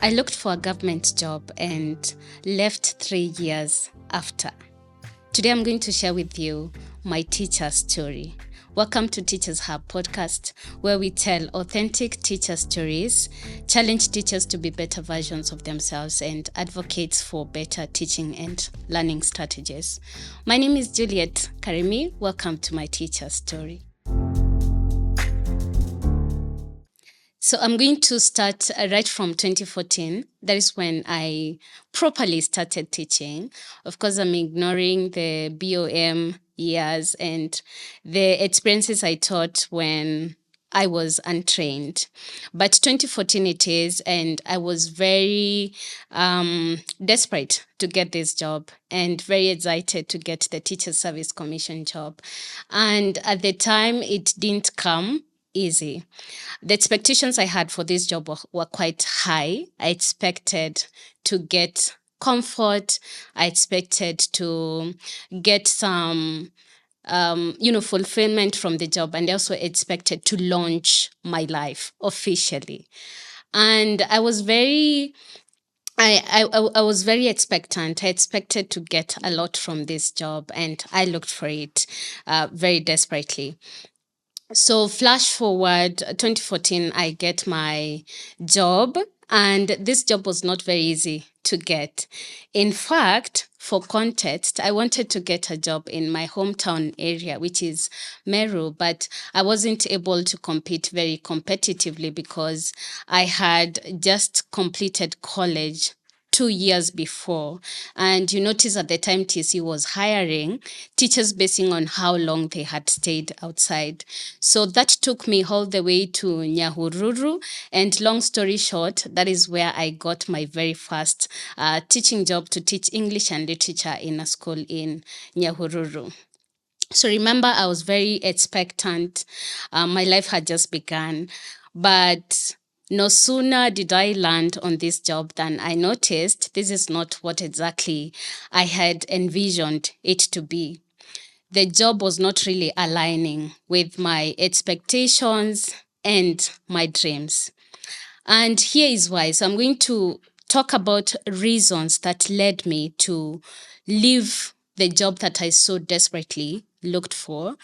I looked for a government job and left 3 years after. Today I'm going to share with you my teacher story. Welcome to Teachers Hub podcast, where we tell authentic teacher stories, challenge teachers to be better versions of themselves, and advocates for better teaching and learning strategies. My name is Juliet Karimi. Welcome to my teacher story. So I'm going to start right from 2014. That is when I properly started teaching. Of course, I'm ignoring the BOM years and the experiences I taught when I was untrained. But 2014 it is, and I was very desperate to get this job and very excited to get the Teacher Service Commission job. And at the time, it didn't come easy. The expectations I had for this job were quite high. I expected to get comfort. I expected to get some fulfillment from the job, and I also expected to launch my life officially. And I was very I was very expectant. I expected to get a lot from this job, and I looked for it very desperately. So flash forward 2014, I get my job, and this job was not very easy to get. In fact, for context, I wanted to get a job in my hometown area, which is Meru, but I wasn't able to compete very competitively because I had just completed college 2 years before. And you notice at the time TC was hiring teachers basing on how long they had stayed outside. So that took me all the way to Nyahururu. And long story short, that is where I got my very first teaching job to teach English and literature in a school in Nyahururu. So remember, I was very expectant. My life had just begun. But no sooner did I land on this job than I noticed this is not what exactly I had envisioned it to be. The job was not really aligning with my expectations and my dreams. And here is why. So I'm going to talk about reasons that led me to leave the job that I so desperately looked for,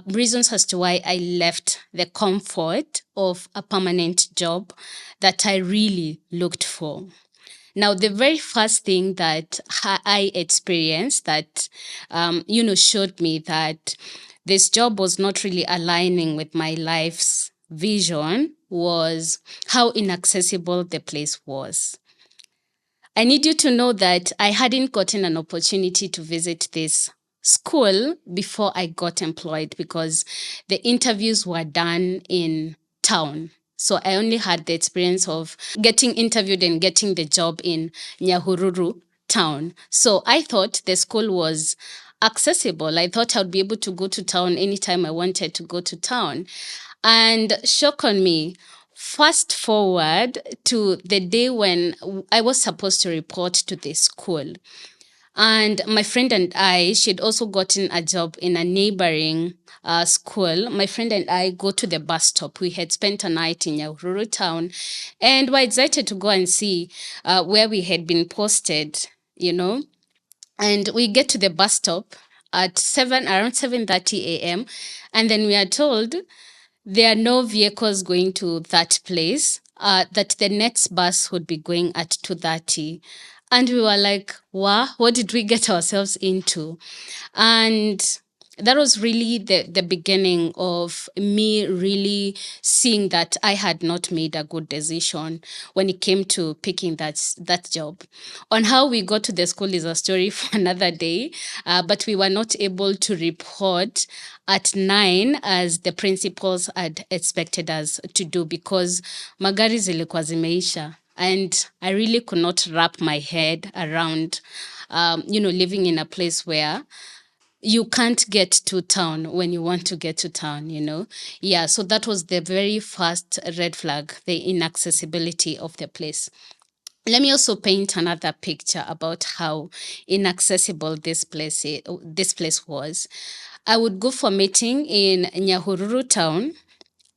reasons as to why I left the comfort of a permanent job that I really looked for. Now, the very first thing that I experienced that, showed me that this job was not really aligning with my life's vision was how inaccessible the place was. I need you to know that I hadn't gotten an opportunity to visit this school before I got employed because the interviews were done in town. So I only had the experience of getting interviewed and getting the job in Nyahururu town. So I thought the school was accessible. I thought I'd be able to go to town anytime I wanted to go to town. And shock on me, fast forward to the day when I was supposed to report to the school. And my friend and I, she'd also gotten a job in a neighboring school. My friend and I go to the bus stop. We had spent a night in Nyahururu town and were excited to go and see where we had been posted, And we get to the bus stop at around 7:30 a.m. And then we are told there are no vehicles going to that place, that the next bus would be going at 2:30. And we were like, wow, what did we get ourselves into? And that was really the beginning of me really seeing that I had not made a good decision when it came to picking that job. On how we got to the school is a story for another day, but we were not able to report at 9 as the principals had expected us to do because magari zilikuwa zimeisha. And I really could not wrap my head around, living in a place where you can't get to town when you want to get to town, Yeah, so that was the very first red flag, the inaccessibility of the place. Let me also paint another picture about how inaccessible this place was. I would go for meeting in Nyahururu town,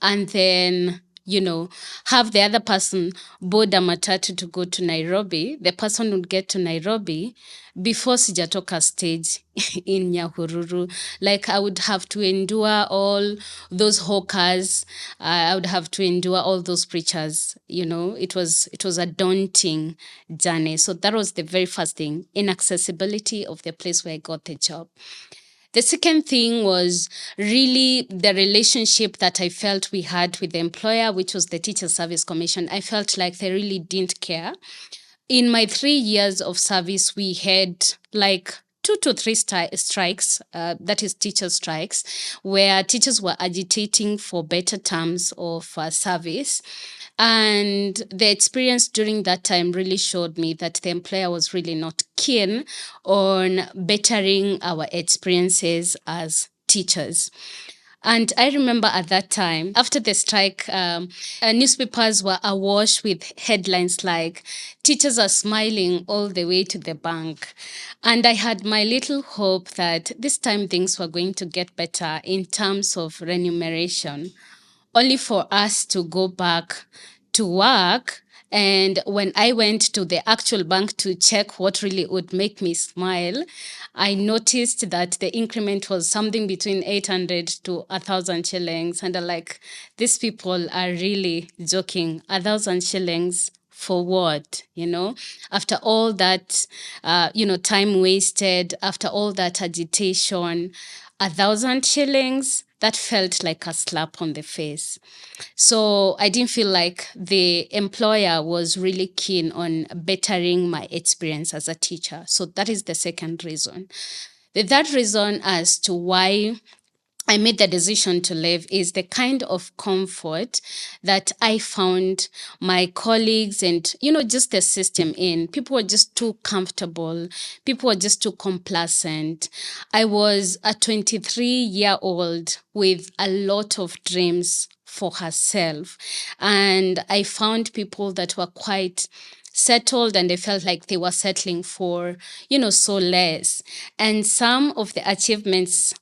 and then you know, have the other person board a matatu to go to Nairobi. The person would get to Nairobi before sijatoka stage in Nyahururu. Like I would have to endure all those hawkers. I would have to endure all those preachers. It was a daunting journey. So that was the very first thing, inaccessibility of the place where I got the job. The second thing was really the relationship that I felt we had with the employer, which was the Teacher Service Commission. I felt like they really didn't care. In my 3 years of service, we had like 2 to 3 strikes, that is teacher strikes, where teachers were agitating for better terms of service. And the experience during that time really showed me that the employer was really not keen on bettering our experiences as teachers. And I remember at that time, after the strike, newspapers were awash with headlines like, teachers are smiling all the way to the bank. And I had my little hope that this time things were going to get better in terms of remuneration, only for us to go back to work. And when I went to the actual bank to check what really would make me smile, I noticed that the increment was something between 800 to 1,000 shillings. And I'm like, these people are really joking. 1,000 shillings for what? After all that, time wasted, after all that agitation, 1,000 shillings, that felt like a slap on the face. So I didn't feel like the employer was really keen on bettering my experience as a teacher. So that is the second reason. The third reason as to why I made the decision to leave is the kind of comfort that I found my colleagues and, just the system in. People were just too comfortable. People were just too complacent. I was a 23-year-old with a lot of dreams for herself. And I found people that were quite settled and they felt like they were settling for, so less. And some of the achievements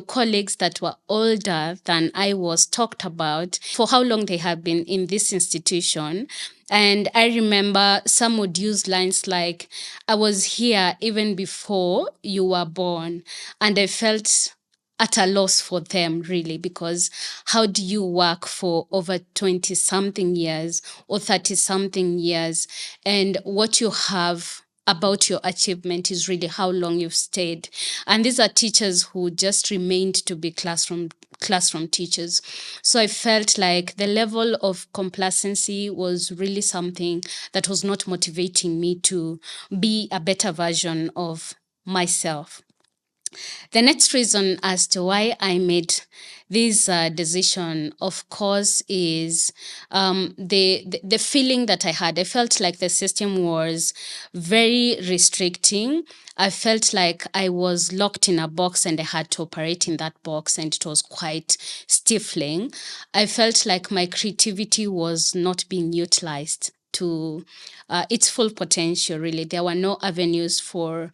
colleagues that were older than I was talked about for how long they have been in this institution. And I remember some would use lines like, I was here even before you were born. And I felt at a loss for them, really, because how do you work for over 20 something years or 30 something years, and what you have about your achievement is really how long you've stayed. And these are teachers who just remained to be classroom teachers. So I felt like the level of complacency was really something that was not motivating me to be a better version of myself. The next reason as to why I made this decision, of course, is the feeling that I had. I felt like the system was very restricting. I felt like I was locked in a box and I had to operate in that box, and it was quite stifling. I felt like my creativity was not being utilized to its full potential, really. There were no avenues for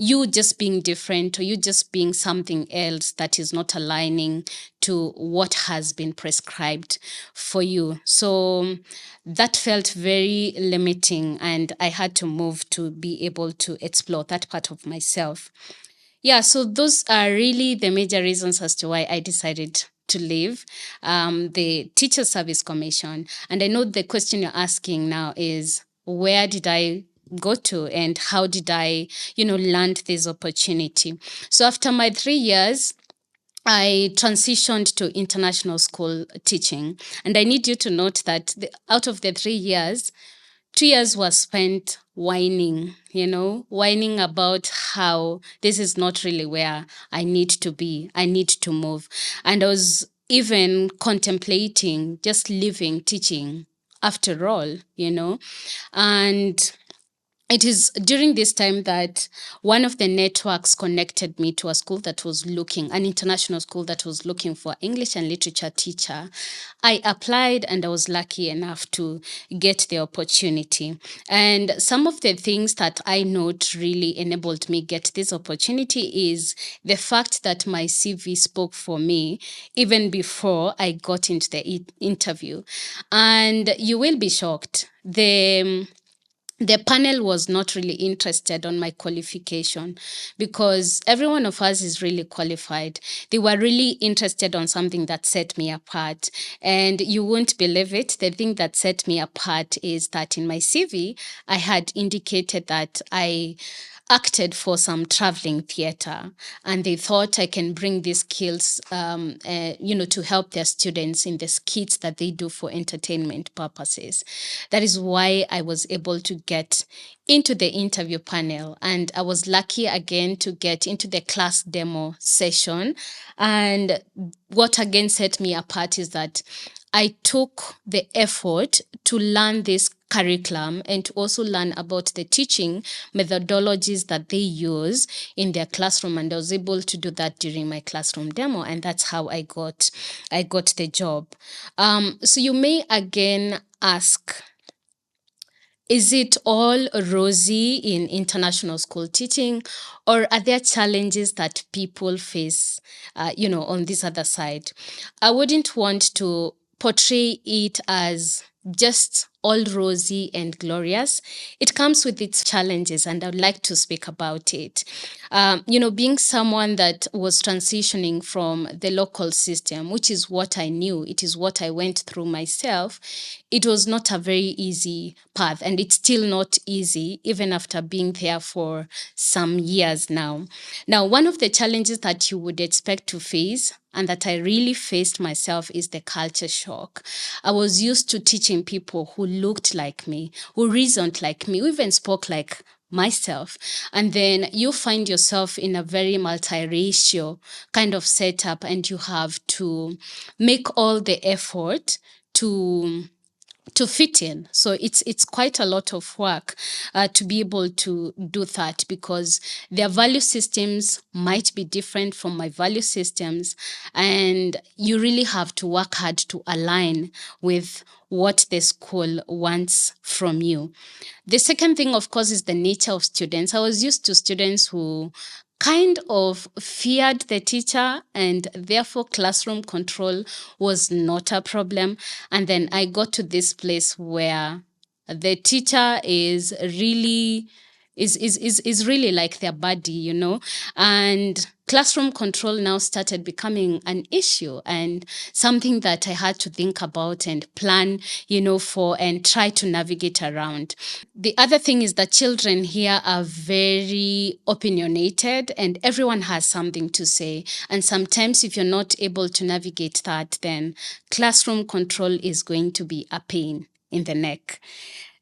you just being different or you just being something else that is not aligning to what has been prescribed for you. So that felt very limiting, and I had to move to be able to explore that part of myself. Yeah, so those are really the major reasons as to why I decided to leave the Teacher Service Commission. And I know the question you're asking now is, where did I go to and how did I, land this opportunity? So after my 3 years, I transitioned to international school teaching. And I need you to note that out of the 3 years, 2 years was spent whining about how this is not really where I need to be. I need to move. And I was even contemplating just leaving teaching after all. And it is during this time that one of the networks connected me to a school that was looking, an international school that was looking for English and literature teacher. I applied and I was lucky enough to get the opportunity. And some of the things that I note really enabled me get this opportunity is the fact that my CV spoke for me even before I got into the interview. And you will be shocked. The panel was not really interested on my qualification because every one of us is really qualified. They were really interested on something that set me apart. And you won't believe it. The thing that set me apart is that in my CV, I had indicated that I acted for some traveling theater, and they thought I can bring these skills to help their students in the skits that they do for entertainment purposes. That is why I was able to get into the interview panel, and I was lucky again to get into the class demo session. And what again set me apart is that I took the effort to learn this curriculum and to also learn about the teaching methodologies that they use in their classroom, and I was able to do that during my classroom demo, and that's how I got the job. So you may again ask, is it all rosy in international school teaching, or are there challenges that people face, on this other side? I wouldn't want to portray it as just all rosy and glorious. It comes with its challenges, and I'd like to speak about it. Being someone that was transitioning from the local system, which is what I knew, it is what I went through myself, it was not a very easy path, and it's still not easy, even after being there for some years now. Now, one of the challenges that you would expect to face, and that I really faced myself, is the culture shock. I was used to teaching people who looked like me, who reasoned like me, who even spoke like myself. And then you find yourself in a very multiracial kind of setup, and you have to make all the effort to fit in. So it's quite a lot of work to be able to do that, because their value systems might be different from my value systems, and you really have to work hard to align with what the school wants from you. The second thing, of course, is the nature of students. I was used to students who kind of feared the teacher, and therefore classroom control was not a problem. And then I got to this place where the teacher is really like their buddy, and classroom control now started becoming an issue and something that I had to think about and plan, for, and try to navigate around. The other thing is that children here are very opinionated, and everyone has something to say. And sometimes if you're not able to navigate that, then classroom control is going to be a pain in the neck.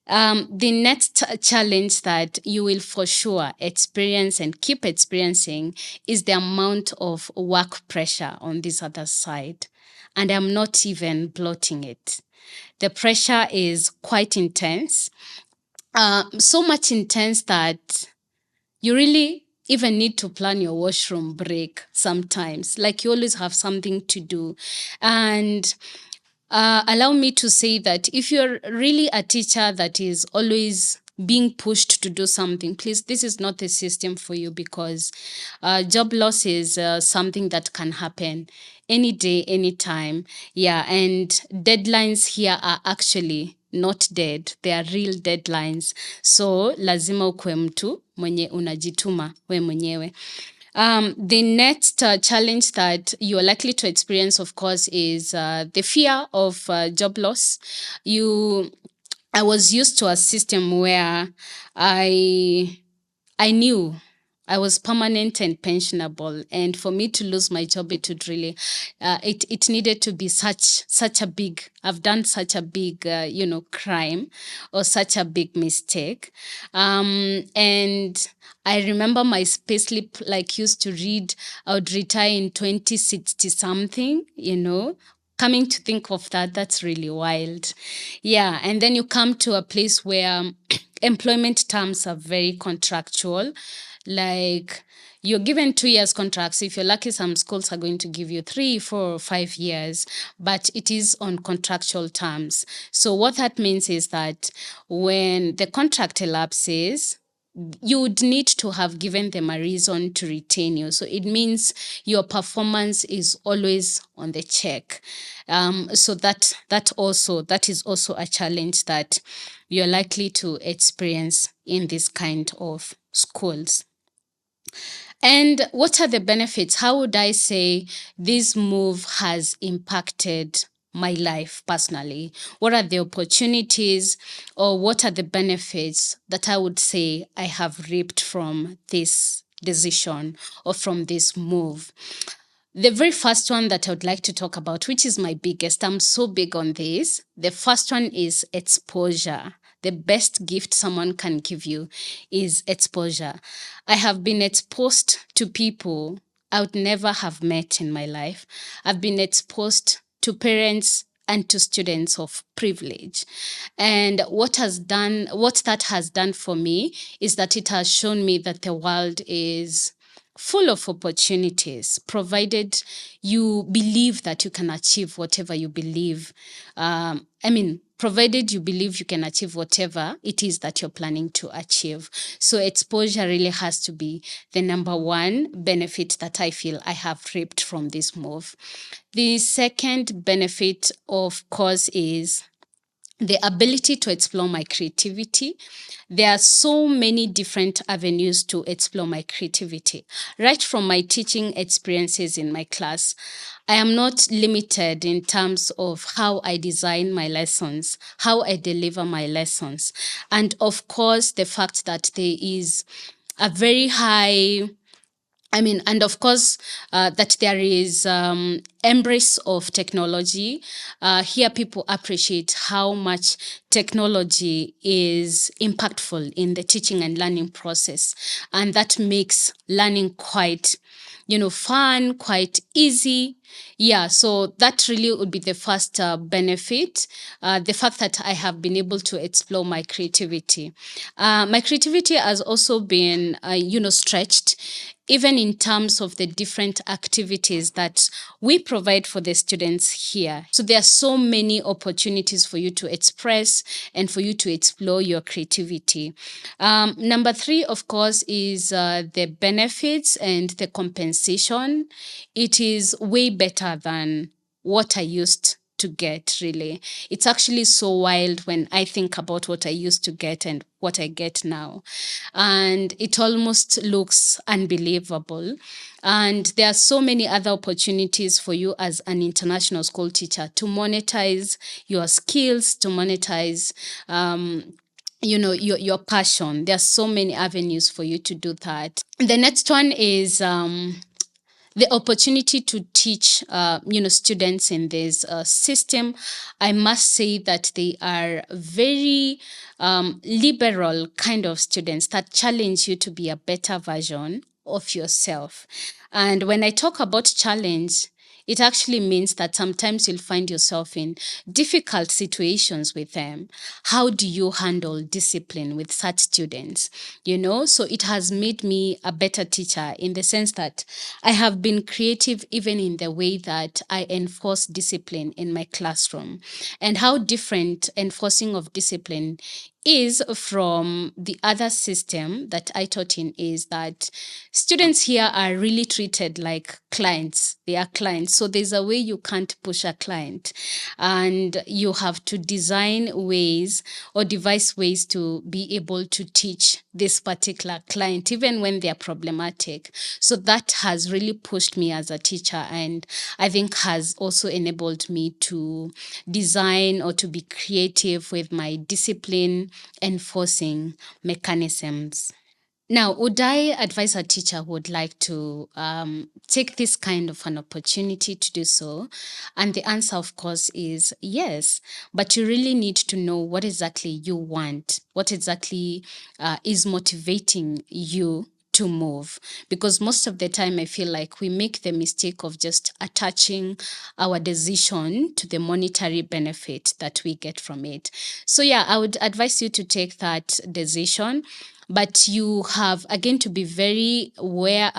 The next challenge that you will for sure experience and keep experiencing is the amount of work pressure on this other side. And I'm not even blotting it. The pressure is quite intense, so much intense that you really even need to plan your washroom break sometimes. Like, you always have something to do. And allow me to say that if you're really a teacher that is always being pushed to do something, please, this is not the system for you, because job loss is something that can happen any day, anytime. Yeah, and deadlines here are actually not dead, they are real deadlines. So lazima ukwe mtu mwenye unajituma we mwenyewe. The next challenge that you are likely to experience, of course, is the fear of job loss. I was used to a system where I knew I was permanent and pensionable, and for me to lose my job, it would really, it needed to be such a big. I've done such a big, crime, or such a big mistake, and I remember my payslip, like, used to read, I would retire in 2060 something. Coming to think of that, that's really wild. Yeah, and then you come to a place where employment terms are very contractual. Like, you're given 2 years contracts. If you're lucky, some schools are going to give you 3, 4, or 5 years, but it is on contractual terms. So what that means is that when the contract elapses, you would need to have given them a reason to retain you. So it means your performance is always on the check. So that is also a challenge that you're likely to experience in this kind of schools. And what are the benefits? How would I say this move has impacted my life personally? What are the opportunities, or what are the benefits that I would say I have reaped from this decision or from this move? The very first one that I would like to talk about, which is my biggest, I'm so big on this. The first one is exposure. The best gift someone can give you is exposure. I have been exposed to people I would never have met in my life. I've been exposed to parents and to students of privilege. And what that has done for me is that it has shown me that the world is full of opportunities, provided you believe that you can achieve whatever you believe. Provided you believe you can achieve whatever it is that you're planning to achieve. So exposure really has to be the number one benefit that I feel I have reaped from this move. The second benefit, of course, is the ability to explore my creativity. There are so many different avenues to explore my creativity. Right from my teaching experiences in my class, I am not limited in terms of how I design my lessons, how I deliver my lessons. And of course, the fact that there is a very high and of course, that there is embrace of technology. Here, people appreciate how much technology is impactful in the teaching and learning process, and that makes learning quite, fun, quite easy. Yeah, so that really would be the first benefit, the fact that I have been able to explore my creativity. My creativity has also been, stretched, even in terms of the different activities that we provide for the students here. So there are so many opportunities for you to express and for you to explore your creativity. Number three, of course, is the benefits and the compensation. It is way better than what I used to get, really. It's actually so wild when I think about what I used to get and what I get now. And it almost looks unbelievable. And there are so many other opportunities for you as an international school teacher to monetize your skills, to monetize your passion. There are so many avenues for you to do that. The next one is the opportunity to teach students in this system. I must say that they are very liberal kind of students that challenge you to be a better version of yourself. And when I talk about challenge, it actually means that sometimes you'll find yourself in difficult situations with them. How do you handle discipline with such students? So it has made me a better teacher in the sense that I have been creative even in the way that I enforce discipline in my classroom, and how different enforcing of discipline is from the other system that I taught in is that students here are really treated like clients. They are clients. So there's a way you can't push a client, and you have to design ways or devise ways to be able to teach this particular client, even when they're problematic. So that has really pushed me as a teacher, and I think has also enabled me to design or to be creative with my discipline enforcing mechanisms. Now, would I advise a teacher who would like to take this kind of an opportunity to do so? And the answer, of course, is yes. But you really need to know what exactly you want, what exactly is motivating you to move, because most of the time I feel like we make the mistake of just attaching our decision to the monetary benefit that we get from it. So yeah, I would advise you to take that decision, but you have again to be very aware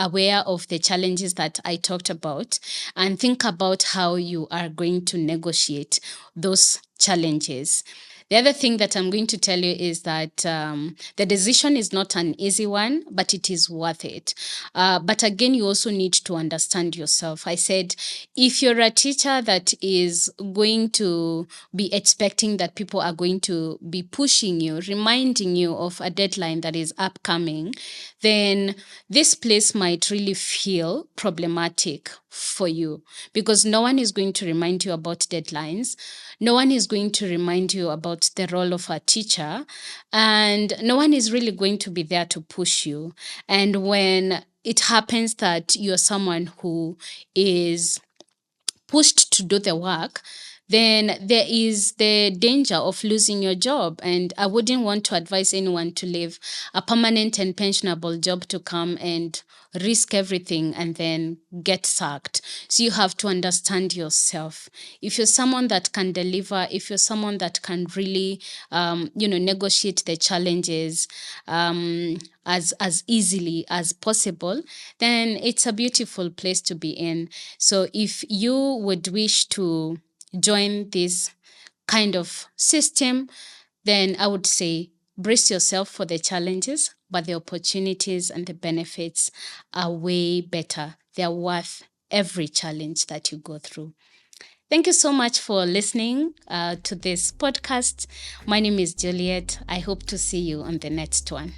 of the challenges that I talked about, and think about how you are going to negotiate those challenges. The other thing that I'm going to tell you is that the decision is not an easy one, but it is worth it. But again, you also need to understand yourself. I said, if you're a teacher that is going to be expecting that people are going to be pushing you, reminding you of a deadline that is upcoming, then this place might really feel problematic for you, because no one is going to remind you about deadlines. No one is going to remind you about the role of a teacher, and no one is really going to be there to push you. And when it happens that you're someone who is pushed to do the work, then there is the danger of losing your job. And I wouldn't want to advise anyone to leave a permanent and pensionable job to come and risk everything and then get sacked. So you have to understand yourself. If you're someone that can deliver, if you're someone that can really, negotiate the challenges as easily as possible, then it's a beautiful place to be in. So if you would wish to join this kind of system, then I would say brace yourself for the challenges, but the opportunities and the benefits are way better. They're worth every challenge that you go through. Thank you so much for listening to this podcast. My name is Juliet. I hope to see you on the next one.